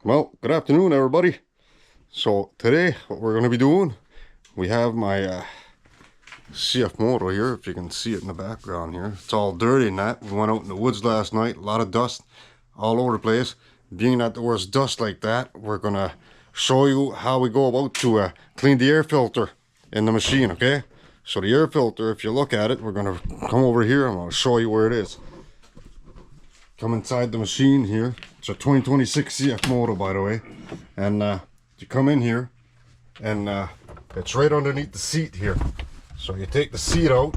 Well, good afternoon, everybody. So today, what we're going to be doing, we have my CF Moto here. If you can see it in the background here, it's all dirty and that. We went out in the woods last night, a lot of dust all over the place. Being that there was dust like that, we're going to show you how we go about to clean the air filter in the machine, okay? So the air filter, if you look at it, we're going to come over here. I'm going to show you where it is. Come inside the machine here. It's a 2026 CF Moto, by the way. And you come in here, and it's right underneath the seat here. So you take the seat out,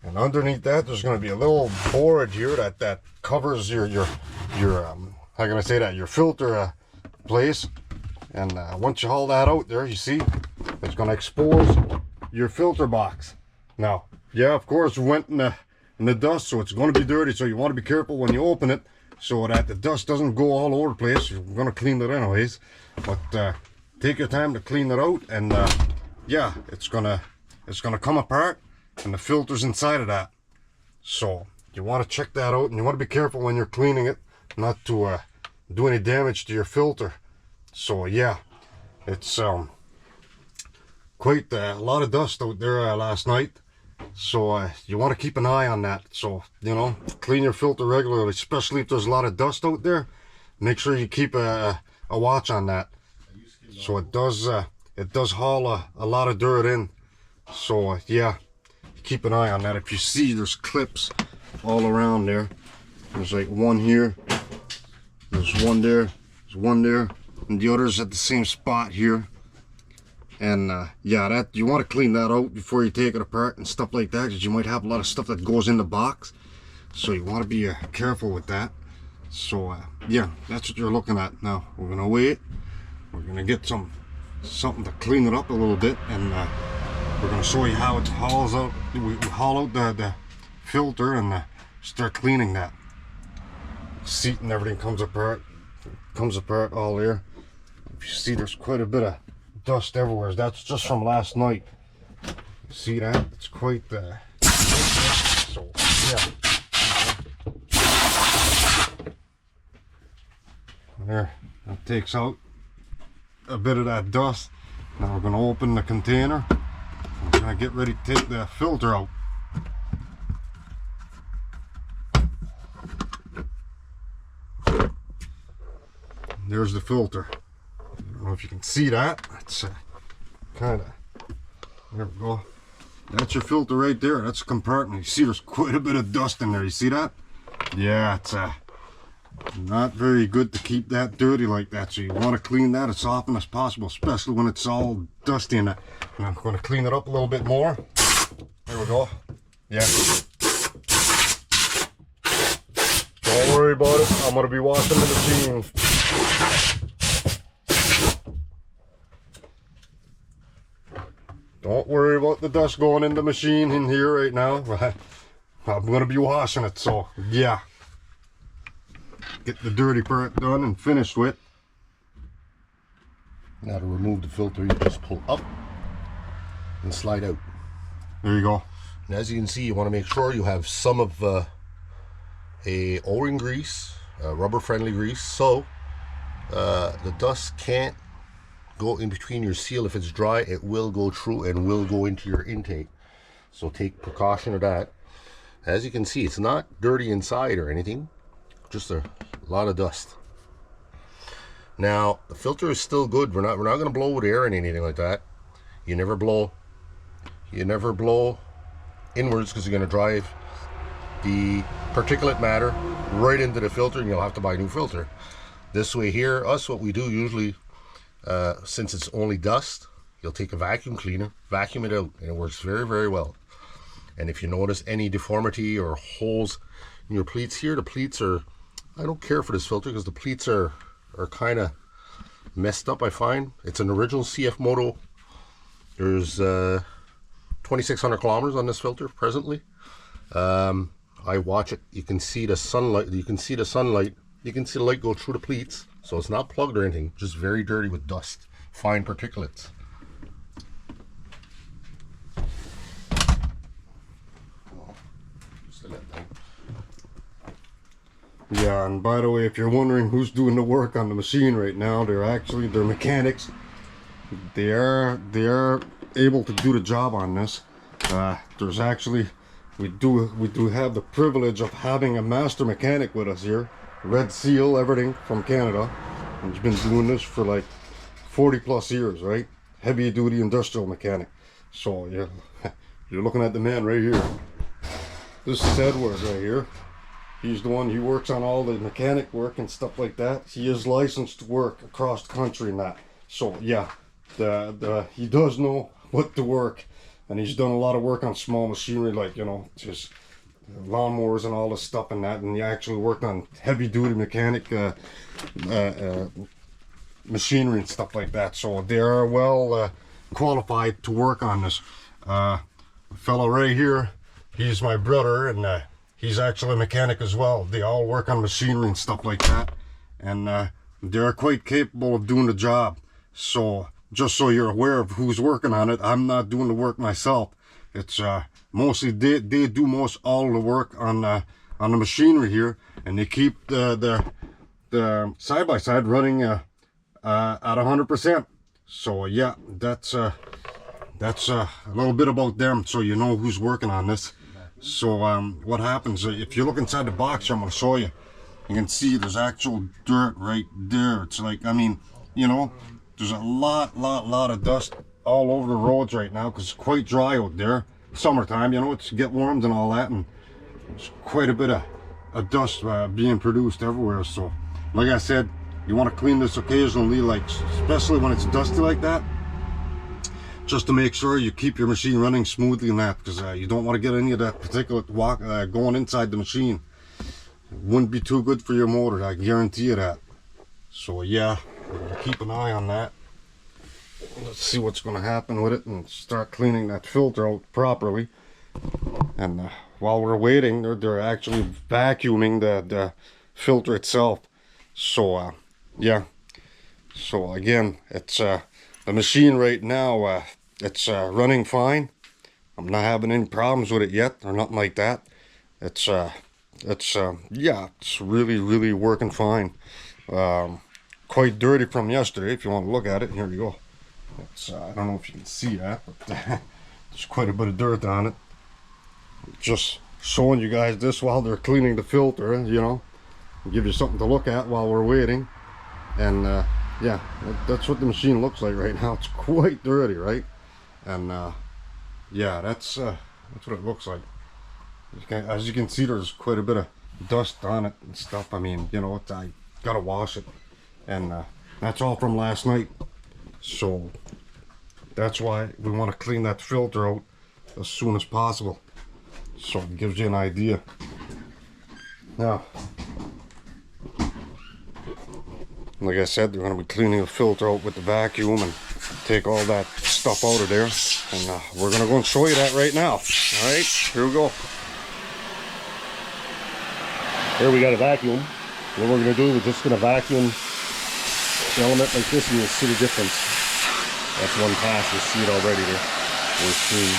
and underneath that, there's going to be a little board here that covers your how can I say that? Your filter place. And once you haul that out there, you see, it's going to expose your filter box. Now, yeah, of course, we went in the dust, so it's going to be dirty, so you want to be careful when you open it so that the dust doesn't go all over the place. You're going to clean it anyways, but take your time to clean it out, and yeah, it's gonna come apart, and the filter's inside of that. So you want to check that out, and you want to be careful when you're cleaning it not to do any damage to your filter. So yeah, it's quite a lot of dust out there last night. So you want to keep an eye on that. So, you know, clean your filter regularly, especially if there's a lot of dust out there. Make sure you keep a watch on that. So it does haul a lot of dirt in. So yeah, keep an eye on that. If you see, there's clips all around there. There's like one here, there's one there, there's one there, and the other's at the same spot here. And yeah, that you want to clean that out before you take it apart and stuff like that, because you might have a lot of stuff that goes in the box, so you want to be careful with that. So yeah, that's what you're looking at. Now we're gonna wait, we're gonna get something to clean it up a little bit, and we're gonna show you how it hauls out. We haul out the filter and start cleaning that seat, and everything comes apart all there. If you see, there's quite a bit of dust everywhere. That's just from last night. See that? It's quite so yeah. There, that takes out a bit of that dust. Now we're going to open the container. We're going to get ready to take the filter out. There's the filter. I don't know if you can see that. It's kind of, there we go. That's your filter right there. That's a compartment. You see there's quite a bit of dust in there. You see that? Yeah, it's not very good to keep that dirty like that. So you want to clean that as often as possible, especially when it's all dusty in it. And I'm going to clean it up a little bit more. There we go. Yeah. Don't worry about it. I'm going to be washing the machine. Don't worry about the dust going in the machine in here right now. I'm going to be washing it, so yeah. Get the dirty part done and finished with. Now to remove the filter, you just pull up and slide out. There you go. And as you can see, you want to make sure you have some of a O-ring grease, rubber friendly grease, so the dust can't go in between your seal. If it's dry, it will go through and will go into your intake, so take precaution of that. As you can see, it's not dirty inside or anything, just a lot of dust. Now the filter is still good. We're not going to blow with air and anything like that. You never blow inwards, because you're going to drive the particulate matter right into the filter, and you'll have to buy a new filter. This way here, what we do usually, since it's only dust, you'll take a vacuum cleaner, vacuum it out, and it works very, very well. And if you notice any deformity or holes in your pleats here, the pleats are, I don't care for this filter because the pleats are kind of messed up, I find. It's an original CF Moto. There's 2,600 kilometers on this filter presently. I watch it. You can see the sunlight. You can see the light go through the pleats. So it's not plugged or anything, just very dirty with dust, fine particulates. Yeah, and by the way, if you're wondering who's doing the work on the machine right now, they're mechanics. They are able to do the job on this. There's actually we do have the privilege of having a master mechanic with us here, Red Seal, everything from Canada, and he's been doing this for like 40 plus years, right? Heavy duty industrial mechanic. So yeah, you're looking at the man right here. This is Edouard right here. He's the one, he works on all the mechanic work and stuff like that. He is licensed to work across the country and that. So yeah, he does know what to work, and he's done a lot of work on small machinery, like, you know, just lawnmowers and all this stuff and that. And he actually worked on heavy duty mechanic machinery and stuff like that. So they are well qualified to work on this. Fellow right here, he's my brother, and he's actually a mechanic as well. They all work on machinery and stuff like that, and they're quite capable of doing the job. So just so you're aware of who's working on it, I'm not doing the work myself. It's mostly they do most all the work on the machinery here, and they keep the side by side running at 100%. So yeah, that's a little bit about them, so you know who's working on this. So what happens if you look inside the box here, I'm going to show you. You can see there's actual dirt right there. It's like, I mean, you know, there's a lot of dust all over the roads right now because it's quite dry out there. Summertime, you know, it's get warmed and all that, and there's quite a bit of dust being produced everywhere. So like I said, you want to clean this occasionally, like especially when it's dusty like that, just to make sure you keep your machine running smoothly and that, because you don't want to get any of that particulate going inside the machine. It wouldn't be too good for your motor, I guarantee you that. So yeah, we'll keep an eye on that. Let's see what's going to happen with it and start cleaning that filter out properly. And while we're waiting, they're actually vacuuming the filter itself. So yeah, so again, it's the machine right now, it's running fine. I'm not having any problems with it yet or nothing like that. It's yeah, it's really working fine. Quite dirty from yesterday, if you want to look at it. Here you go. It's I don't know if you can see that, but there's quite a bit of dirt on it. Just showing you guys this while they're cleaning the filter, you know, give you something to look at while we're waiting. And yeah, that's what the machine looks like right now. It's quite dirty, right? And yeah, that's what it looks like. As you can see, there's quite a bit of dust on it and stuff. I mean, you know, I gotta wash it, and that's all from last night. So that's why we want to clean that filter out as soon as possible, so it gives you an idea. Now, like I said, they're going to be cleaning the filter out with the vacuum and take all that stuff out of there. And we're going to go and show you that right now. All right, here we go. Here we got a vacuum. What we're going to do, we're just going to vacuum the element like this, and you'll see the difference. That's one pass. You see it already there. We're clean.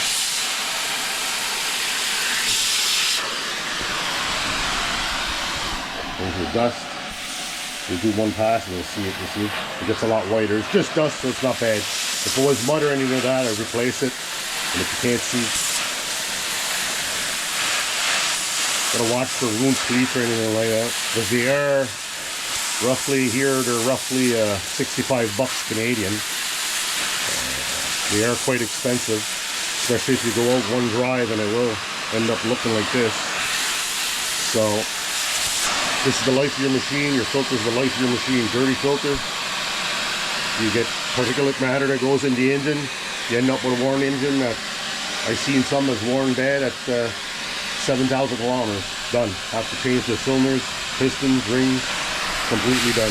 There's your dust. You do one pass and you'll see it. You see, it gets a lot whiter. It's just dust, so it's not bad. If it was mud or anything like that, I'd replace it. And if you can't see, gotta watch for room creep or anything like that. Because they are roughly here, they're roughly 65 bucks Canadian. They are quite expensive, especially if you go out one drive, and it will end up looking like this. So this is the life of your machine. Your filter is the life of your machine. Dirty filter, you get particulate matter that goes in the engine. You end up with a worn engine that I've seen some that's worn bad at 7,000 kilometers. Done. Have to change the cylinders, pistons, rings, completely done.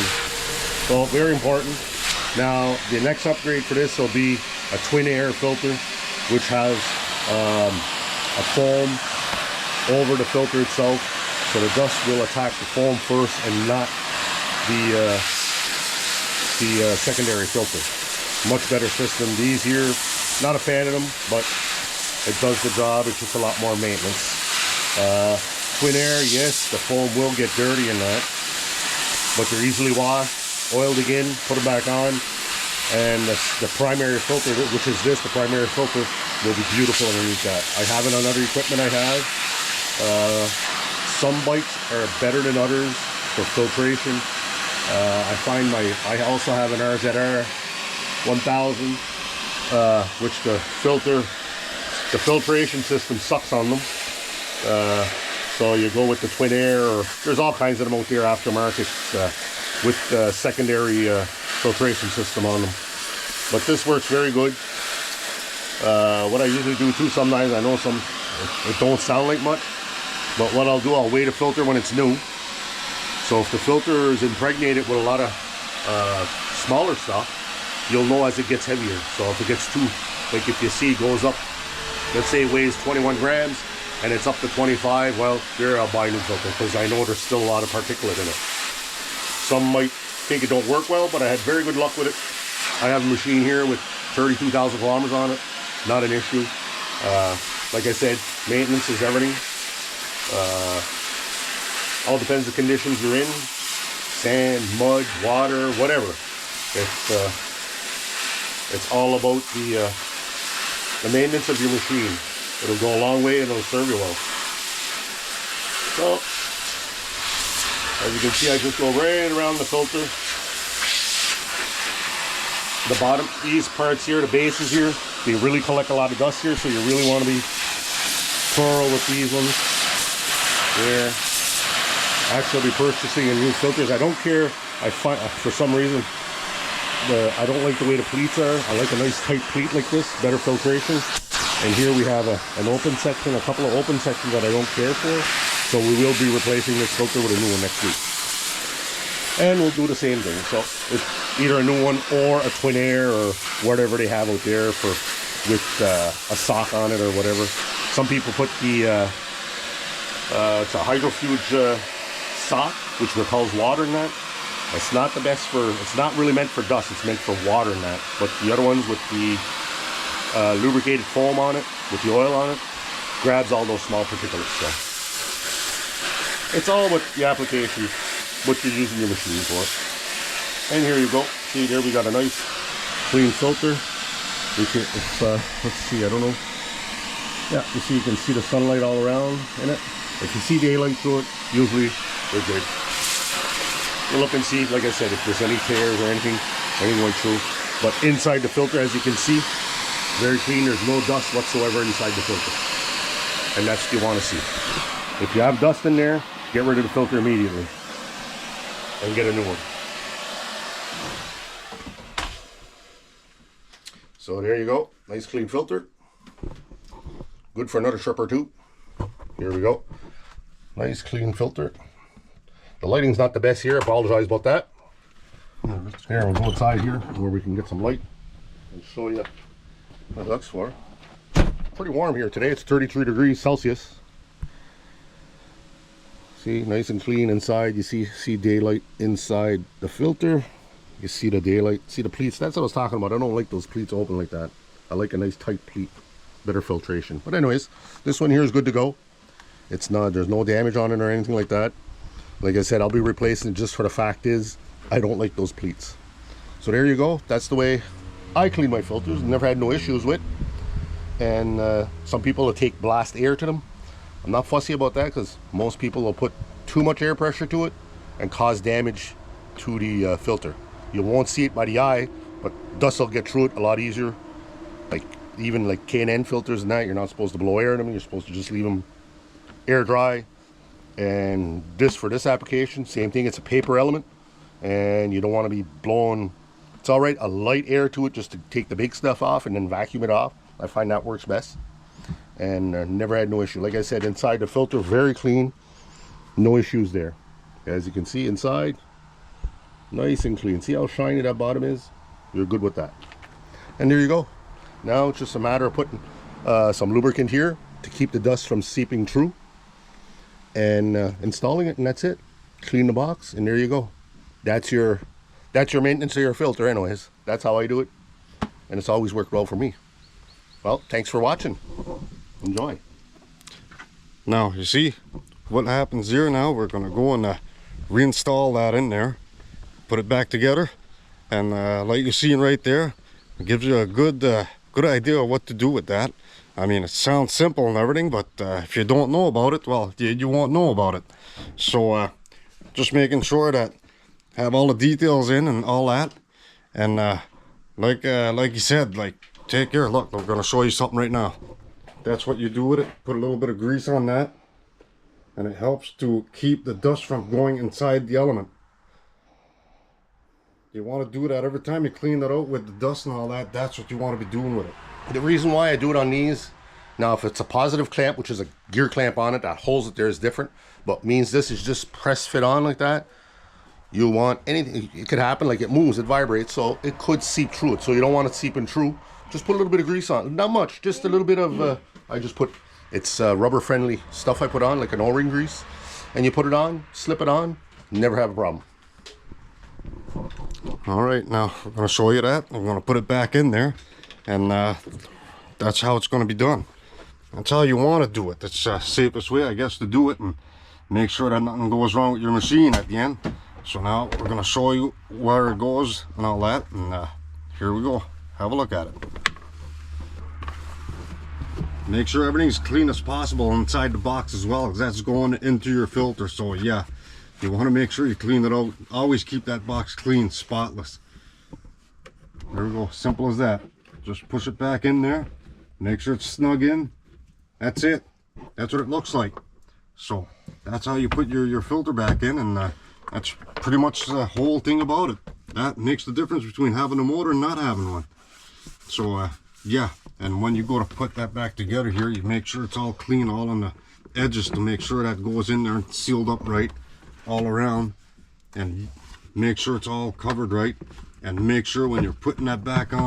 So very important. Now the next upgrade for this will be a twin air filter, which has a foam over the filter itself, so the dust will attack the foam first and not the secondary filter. Much better system. These here, not a fan of them, but it does the job. It's just a lot more maintenance. twin air, yes, the foam will get dirty in that, but they're easily washed, oiled again, put them back on, and the primary filter, which is this, the primary filter, will be beautiful underneath that. I have it on other equipment I have. Some bikes are better than others for filtration. I find I also have an RZR 1000, which the filtration system sucks on them. So you go with the twin air, or there's all kinds of them out there aftermarket with secondary filtration system on them. But this works very good. What I usually do too, sometimes I know it don't sound like much, but what I'll do, I'll weigh the filter when it's new. So if the filter is impregnated with a lot of smaller stuff, you'll know as it gets heavier. So if it gets too, like if you see it goes up, let's say it weighs 21 grams and it's up to 25, well, there I'll buy a new filter, because I know there's still a lot of particulate in it. Some might think it don't work well, but I had very good luck with it. I have a machine here with 32,000 kilometers on it, not an issue. Like I said, maintenance is everything. All depends the conditions you're in, sand, mud, water, whatever. It's all about the maintenance of your machine. It'll go a long way and it'll serve you well. So, as you can see, I just go right around the filter. The bottom, these parts here, the bases here, they really collect a lot of dust here, so you really want to be thorough with these ones. There. Actually, I'll be purchasing a new filters. I don't care. I find, for some reason, I don't like the way the pleats are. I like a nice tight pleat like this, better filtration. And here we have an open section, a couple of open sections that I don't care for. So we will be replacing this filter with a new one next week. And we'll do the same thing. So it's either a new one or a twin air or whatever they have out there with a sock on it or whatever. Some people put the it's a hydrofuge sock, which repels water in that. It's not the best it's not really meant for dust, it's meant for water in that. But the other ones with the lubricated foam on it, with the oil on it, grabs all those small particulates. So it's all about the application, what you're using your machine for. And here you go. See there, we got a nice clean filter. We can, let's see, I don't know. Yeah, you see, you can see the sunlight all around in it. If you see daylight through it, usually we're good. We'll look and see, like I said, if there's any tears or anything going through. But inside the filter, as you can see, very clean. There's no dust whatsoever inside the filter. And that's what you want to see. If you have dust in there, get rid of the filter immediately and get a new one. So there you go. Nice clean filter. Good for another trip or two. Here we go. Nice clean filter. The lighting's not the best here. I apologize about that. Here, we'll go outside here where we can get some light and show you what it looks for. Pretty warm here today. It's 33 degrees Celsius. See, nice and clean inside. You see daylight inside the filter. You see the daylight. See the pleats. That's what I was talking about. I don't like those pleats open like that. I like a nice tight pleat. Better filtration. But anyways, this one here is good to go. It's not, there's no damage on it or anything like that. Like I said, I'll be replacing it just for the fact is I don't like those pleats. So there you go. That's the way I clean my filters. Never had no issues with. And some people will take blast air to them. I'm not fussy about that because most people will put too much air pressure to it and cause damage to the filter. You won't see it by the eye, but dust will get through it a lot easier. Like even like K&N filters and that, you're not supposed to blow air in them. You're supposed to just leave them air dry. And this, for this application, same thing. It's a paper element and you don't want to be blowing. It's all right, a light air to it just to take the big stuff off and then vacuum it off. I find that works best. And never had no issue. Like I said, inside the filter, very clean. No issues there. As you can see inside, nice and clean. See how shiny that bottom is? You're good with that. And there you go. Now it's just a matter of putting some lubricant here to keep the dust from seeping through. And installing it, and that's it. Clean the box, and there you go. That's your maintenance of your filter anyways. That's how I do it. And it's always worked well for me. Well, thanks for watching. Enjoy. Now, you see, what happens here now, we're going to go and reinstall that in there, put it back together, and like you're seeing right there, it gives you a good idea of what to do with that. I mean, it sounds simple and everything, but if you don't know about it, well, you won't know about it. So just making sure that have all the details in and all that, and like you said, like, take care. Look, we're going to show you something right now. That's what you do with it. Put a little bit of grease on that, and it helps to keep the dust from going inside the element. You want to do that every time you clean that out with the dust and all that. That's what you want to be doing with it. The reason why I do it on these, now if it's a positive clamp, which is a gear clamp on it, that holds it there is different, but means this is just press fit on like that. You'll want anything, it could happen, like it moves, it vibrates, so it could seep through it. So you don't want it seeping through. Just put a little bit of grease on, not much, just a little bit of, I just put, it's rubber friendly stuff I put on, like an O-ring grease. And you put it on, slip it on, never have a problem. All right, now we're going to show you that. I'm going to put it back in there, and that's how it's going to be done. That's how you want to do it. That's the safest way, I guess, to do it, and make sure that nothing goes wrong with your machine at the end. So now we're going to show you where it goes and all that, and here we go. Have a look at it. Make sure everything's clean as possible inside the box as well, because that's going into your filter. So yeah, you want to make sure you clean it out. Always keep that box clean, spotless. There we go, simple as that. Just push it back in there, make sure it's snug in. That's it. That's what it looks like. So that's how you put your filter back in, and that's pretty much the whole thing about it. That makes the difference between having a motor and not having one. So yeah, and when you go to put that back together here, you make sure it's all clean all on the edges to make sure that goes in there and sealed up right all around, and make sure it's all covered right, and make sure when you're putting that back on